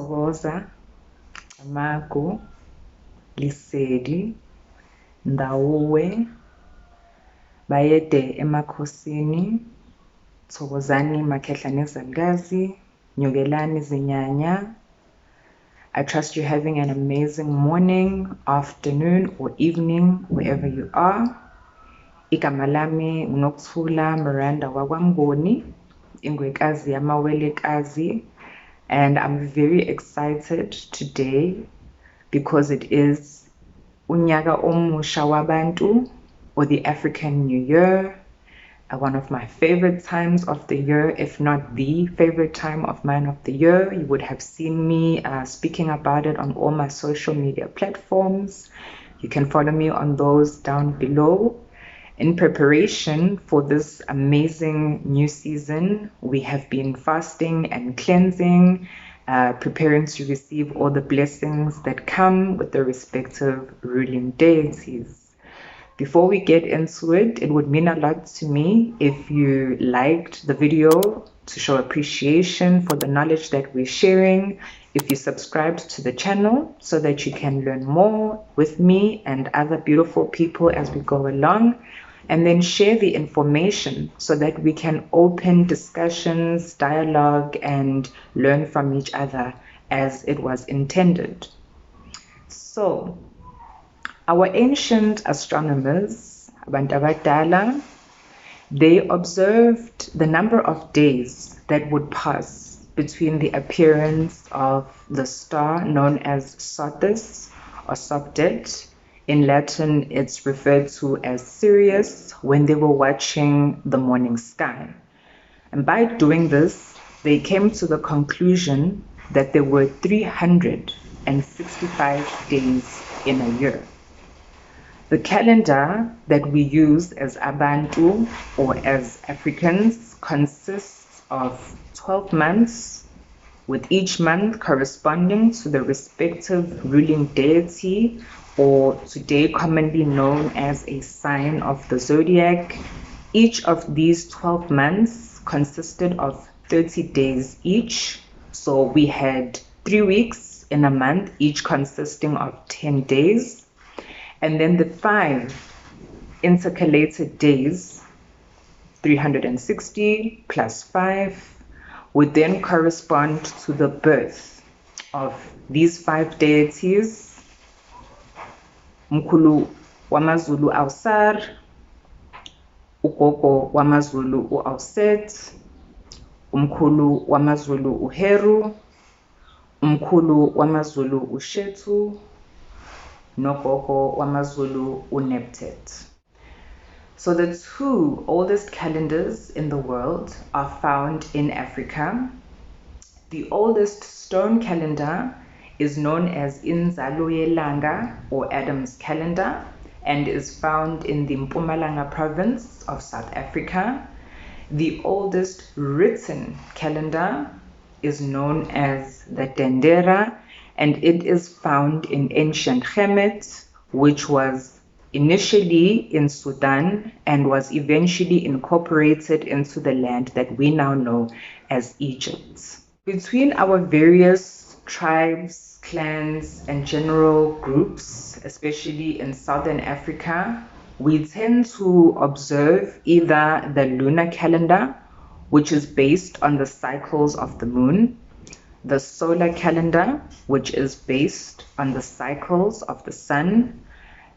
Thokoza, Amagu, Lisedi, Ndawuwe, Bayede emakhosini, Thokozani Makhehlane Zangazi, Nyugelani Zinyanya. I trust you're having an amazing morning, afternoon, or evening, wherever you are. Igama lami nguNokuthula Miranda waKwaMngoni, Ingwekazi yamawelekazi, and I'm very excited today because it is Unyaka Omusha Wabantu, or the African New Year, one of my favorite times of the year, if not the favorite time of mine of the year. You would have seen me speaking about it on all my social media platforms. You can follow me on those down below. In preparation for this amazing new season, we have been fasting and cleansing, preparing to receive all the blessings that come with the respective ruling deities. Before we get into it, it would mean a lot to me if you liked the video to show appreciation for the knowledge that we're sharing, if you subscribed to the channel so that you can learn more with me and other beautiful people as we go along, and then share the information so that we can open discussions, dialogue, and learn from each other as it was intended. So, our ancient astronomers, abantu abadala, they observed the number of days that would pass between the appearance of the star known as Sothis or Sopdet. In Latin, it's referred to as Sirius, when they were watching the morning sky. And by doing this, they came to the conclusion that there were 365 days in a year. The calendar that we use as Abantu or as Africans consists of 12 months, with each month corresponding to the respective ruling deity, or today commonly known as a sign of the Zodiac. Each of these 12 months consisted of 30 days each. So we had 3 weeks in a month, each consisting of 10 days. And then the 5 intercalated days, 360 plus 5, would then correspond to the birth of these 5 deities: Mkhulu wamaZulu Awsar, Ugogo wamaZulu uAwset, Umkhulu wamaZulu uHeru, Umkhulu wamaZulu uShetu, Nogogo wamaZulu uNebtet. So the 2 oldest calendars in the world are found in Africa. The oldest stone calendar is known as Inzalo Yelanga, or Adam's calendar, and is found in the Mpumalanga province of South Africa. The oldest written calendar is known as the Dendera, and it is found in ancient Kemet, which was initially in Sudan and was eventually incorporated into the land that we now know as Egypt. Between our various tribes, clans, and general groups, especially in Southern Africa, we tend to observe either the lunar calendar, which is based on the cycles of the moon, the solar calendar, which is based on the cycles of the sun,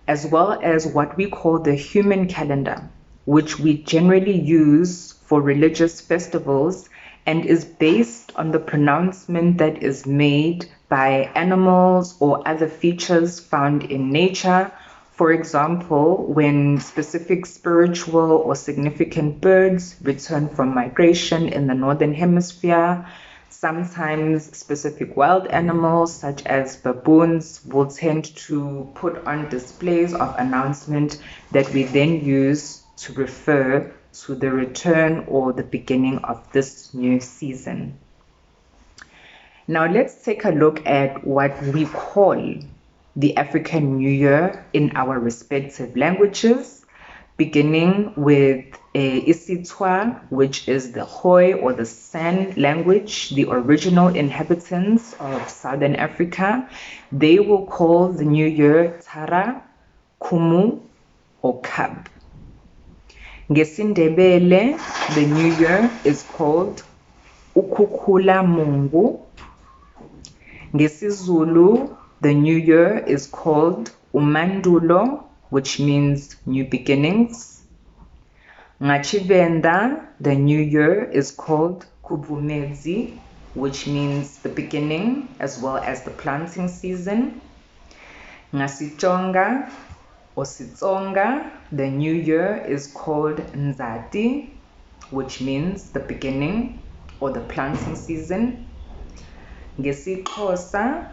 as well as what we call the human calendar, which we generally use for religious festivals and is based on the pronouncement that is made by animals or other features found in nature. For example, when specific spiritual or significant birds return from migration in the northern hemisphere, sometimes specific wild animals such as baboons will tend to put on displays of announcement that we then use to refer to the return or the beginning of this new season. Now let's take a look at what we call the African New Year in our respective languages. beginning with Isitwa, which is the Hoi or the San language, the original inhabitants of Southern Africa. They will call the new year Tara, Kumu, or Kab. NgesiNdebele, the new year is called Ukhukhula Mungu. NgesiZulu, the new year is called Umandulo, which means new beginnings. NgaChivenda, the new year is called Kubumezi, which means the beginning as well as the planting season. NgaSichonga or Sitsonga, the new year is called Nzati, which means the beginning or the planting season. NgesiXhosa,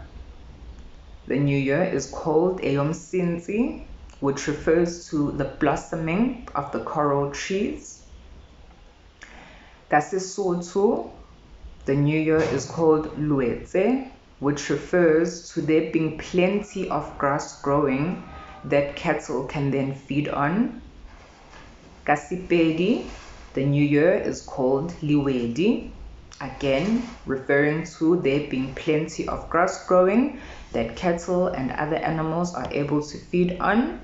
the new year is called Eyomsinsi, which refers to the blossoming of the coral trees. KaSesotho, the new year is called Luetse, which refers to there being plenty of grass growing that cattle can then feed on. KaSepedi, the new year is called Liwedi, again referring to there being plenty of grass growing that cattle and other animals are able to feed on.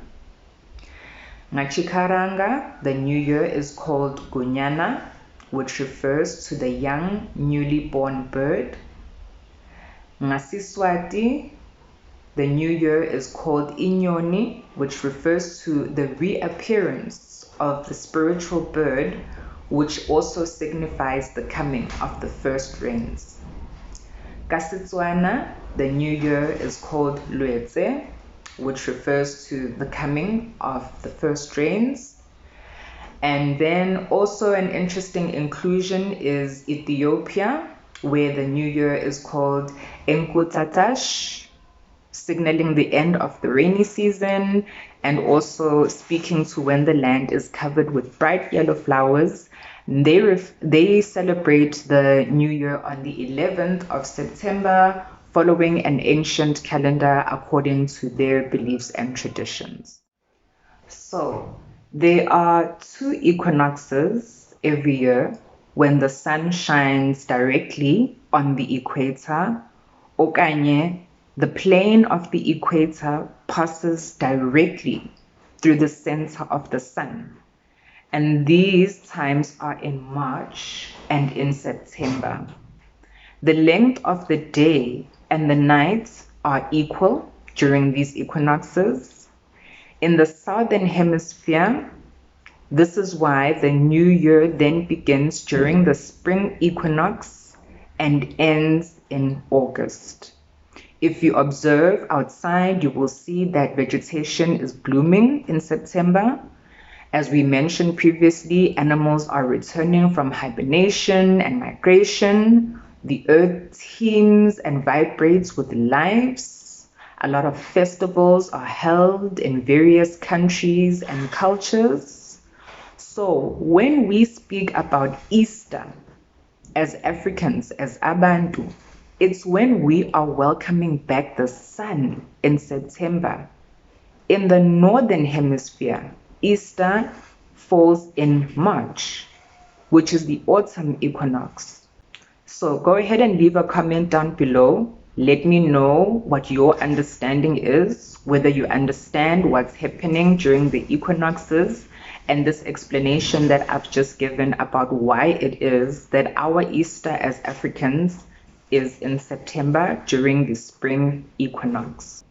NgaChikaranga, the new year is called Gunyana, which refers to the young newly born bird. NgaSiswati, the new year is called Inyoni, which refers to the reappearance of the spiritual bird, which also signifies the coming of the first rains. KaSetswana, the new year is called Luetse, which refers to the coming of the first rains. And then also an interesting inclusion is Ethiopia, where the new year is called Enkutatash, signaling the end of the rainy season and also speaking to when the land is covered with bright yellow flowers. They celebrate the new year on the 11th of September, following an ancient calendar according to their beliefs and traditions. So there are 2 equinoxes every year when the sun shines directly on the equator, okanye the plane of the equator passes directly through the center of the sun. And these times are in March and in September. The length of the day and the night are equal during these equinoxes. In the southern hemisphere, this is why the new year then begins during the spring equinox and ends in August. If you observe outside, you will see that vegetation is blooming in September. As we mentioned previously, animals are returning from hibernation and migration. The earth teems and vibrates with lives. A lot of festivals are held in various countries and cultures. So when we speak about Easter as Africans, as Abantu, it's when we are welcoming back the sun in September. In the northern hemisphere, Easter falls in March, which is the autumn equinox. So go ahead and leave a comment down below. Let me know what your understanding is, whether you understand what's happening during the equinoxes and this explanation that I've just given about why it is that our Easter as Africans is in September during the spring equinox.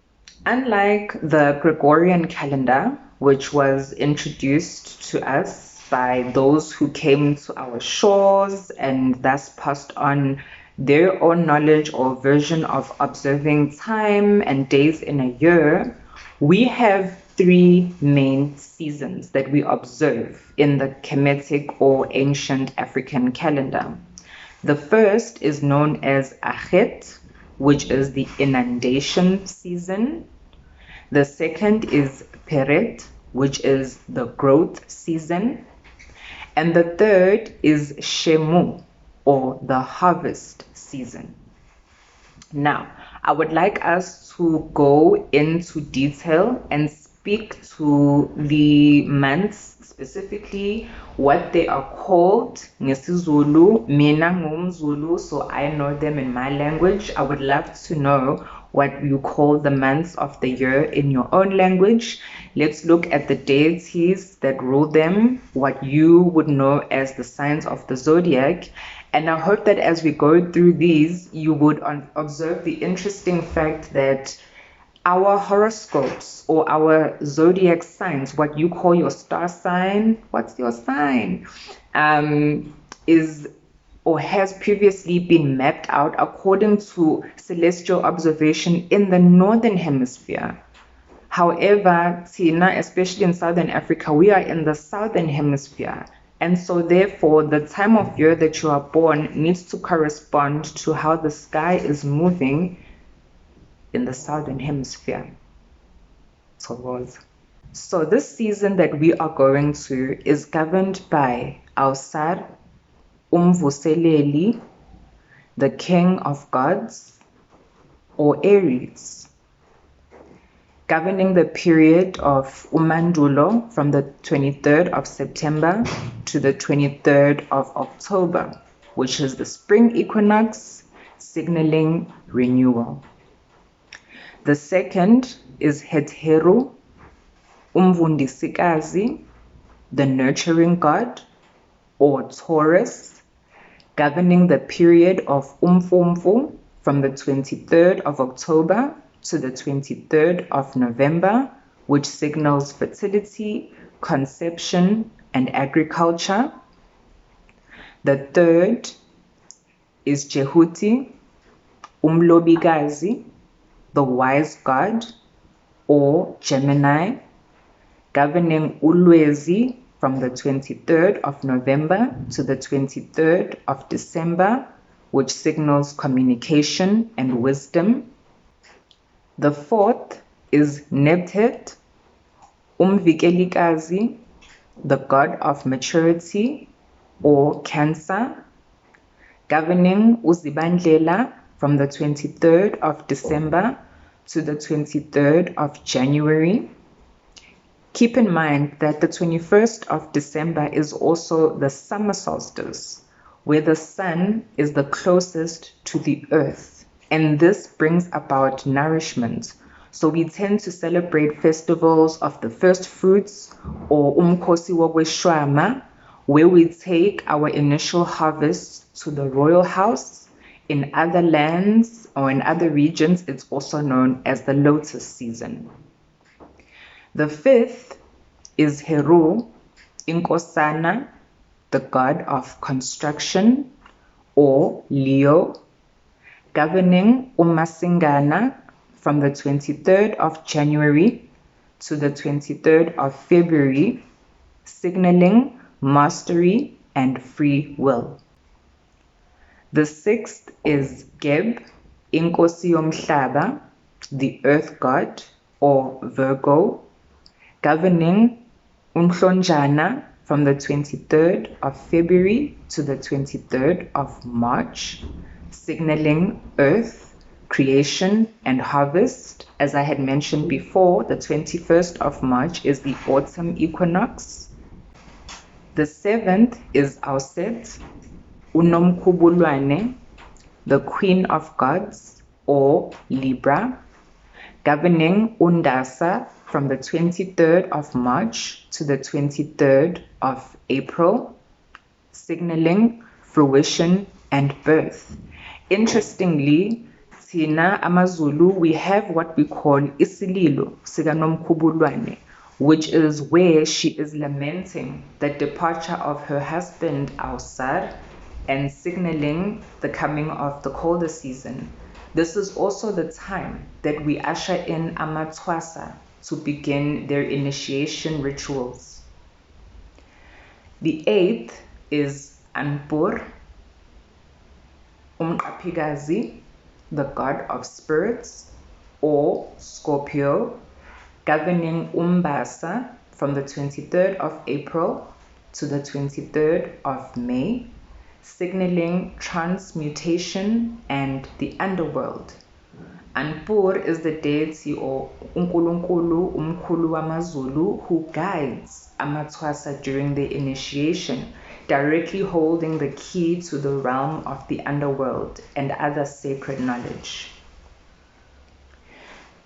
Unlike the Gregorian calendar, which was introduced to us by those who came to our shores and thus passed on their own knowledge or version of observing time and days in a year, we have 3 main seasons that we observe in the Kemetic or ancient African calendar. The first is known as Achet, which is the inundation season. The second is Peret, which is the growth season. And the third is Shemu, or the harvest season. Now, I would like us to go into detail and speak speak to the months specifically, what they are called ngesiZulu. Mina ngumZulu, so I know them in my language. I would love to know what you call the months of the year in your own language. Let's look at the deities that rule them, what you would know as the signs of the zodiac. And I hope that as we go through these, you would observe the interesting fact that our horoscopes or our zodiac signs, what you call your star sign, what's your sign, is or has previously been mapped out according to celestial observation in the northern hemisphere. However, Tina, especially in Southern Africa, we are in the southern hemisphere. And so therefore, the time of year that you are born needs to correspond to how the sky is moving in the southern hemisphere. So this season that we are going to is governed by Ausar, Umvuseleli, the king of gods, or Aries, governing the period of Umandulo from the 23rd of September to the 23rd of October, which is the spring equinox, signaling renewal. The second is Heteru, Umvundisikazi, the nurturing god, or Taurus, governing the period of Umfumfu from the 23rd of October to the 23rd of November, which signals fertility, conception, and agriculture. The third is Jehuti, Umlobikazi, the wise god, or Gemini, governing Ulwezi from the 23rd of November to the 23rd of December, which signals communication and wisdom. The fourth is Nebtet, Umvikelikazi, the god of maturity, or Cancer, governing Uzibandlela from the 23rd of December to the 23rd of January. Keep in mind that the 21st of December is also the summer solstice, where the sun is the closest to the earth, and this brings about nourishment. So we tend to celebrate festivals of the first fruits, or Umkosi Wogweshwama, where we take our initial harvest to the royal house. In other lands or in other regions, it's also known as the lotus season. The fifth is Heru, Inkosana, the god of construction, or Leo, governing Umasingana from the 23rd of January to the 23rd of February, signaling mastery and free will. The sixth is Geb, Inkosi Yomhlaba, the earth god, or Virgo, governing Unhlonjana from the 23rd of February to the 23rd of March, signaling earth, creation, and harvest. As I had mentioned before, the 21st of March is the autumn equinox. The seventh is Auset, Unomkhubulwane, the queen of gods, or Libra, governing Undasa from the 23rd of March to the 23rd of April, signaling fruition and birth. Interestingly, Tina Amazulu, we have what we call Isililo Siganomkhubulwane, which is where she is lamenting the departure of her husband Ausar and signaling the coming of the colder season. This is also the time that we usher in Amathwasa to begin their initiation rituals. The eighth is Anpur, Umqaphikazi, the god of spirits, or Scorpio, governing Umbasa from the 23rd of April to the 23rd of May, signaling transmutation and the underworld. Anpur is the deity or unkulunkulu umkhulu wamaZulu who guides amathwasa during their initiation, directly holding the key to the realm of the underworld and other sacred knowledge.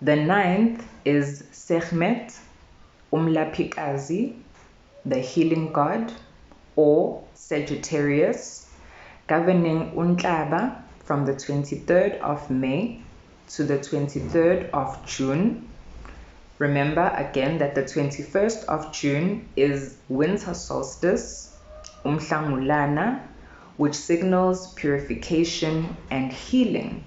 The 9th is Sekhmet, umlaphikazi, the healing god, or Sagittarius, governing Untlaba from the 23rd of May to the 23rd of June. Remember again that the 21st of June is winter solstice, umhlangulana, which signals purification and healing.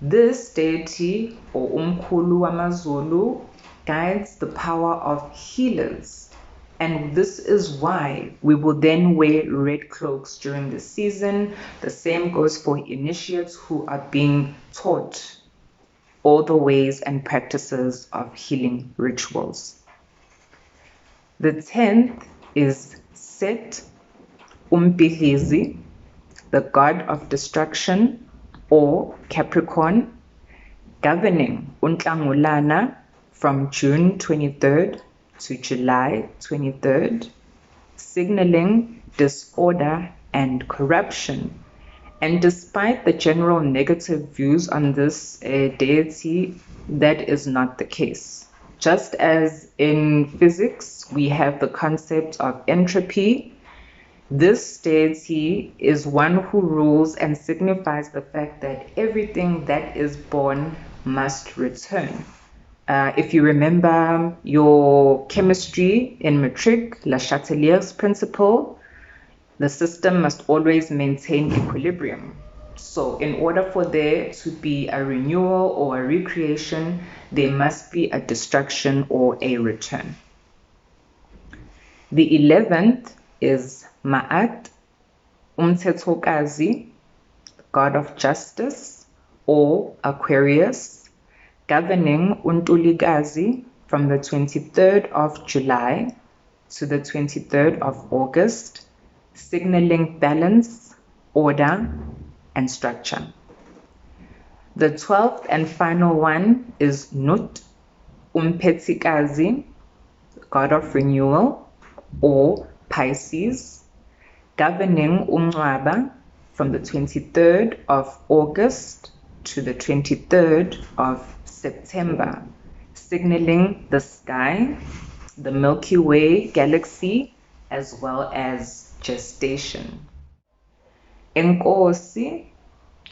This deity or umkhulu wamaZulu guides the power of healers, and this is why we will then wear red cloaks during the season. The same goes for initiates who are being taught all the ways and practices of healing rituals. The 10th is Set, umbhidlizi, the god of destruction, or Capricorn, governing Untlangulana from June 23rd to July 23rd, signaling disorder and corruption. And despite the general negative views on this deity, that is not the case. Just as in physics, we have the concept of entropy, this deity is one who rules and signifies the fact that everything that is born must return. If you remember your chemistry in matric, Le Chatelier's principle, the system must always maintain equilibrium. So in order for there to be a renewal or a recreation, there must be a destruction or a return. The 11th is Ma'at, umthethokazi, god of justice, or Aquarius, governing Untulikazi from the 23rd of July to the 23rd of August, signaling balance, order, and structure. The 12th and final one is Nut, umphetikazi, god of renewal, or Pisces, governing Uncwaba from the 23rd of August to the 23rd of September, signaling the sky, the Milky Way galaxy, as well as gestation. Enkosi,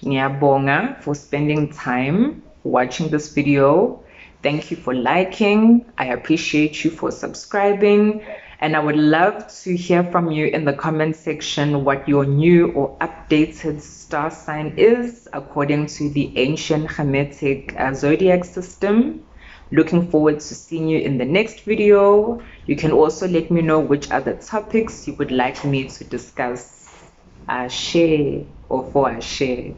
ngiyabonga for spending time watching this video. Thank you for liking. I appreciate you for subscribing. And I would love to hear from you in the comment section what your new or updated star sign is according to the ancient Hermetic zodiac system. Looking forward to seeing you in the next video. You can also let me know which other topics you would like me to discuss. Share or for a share.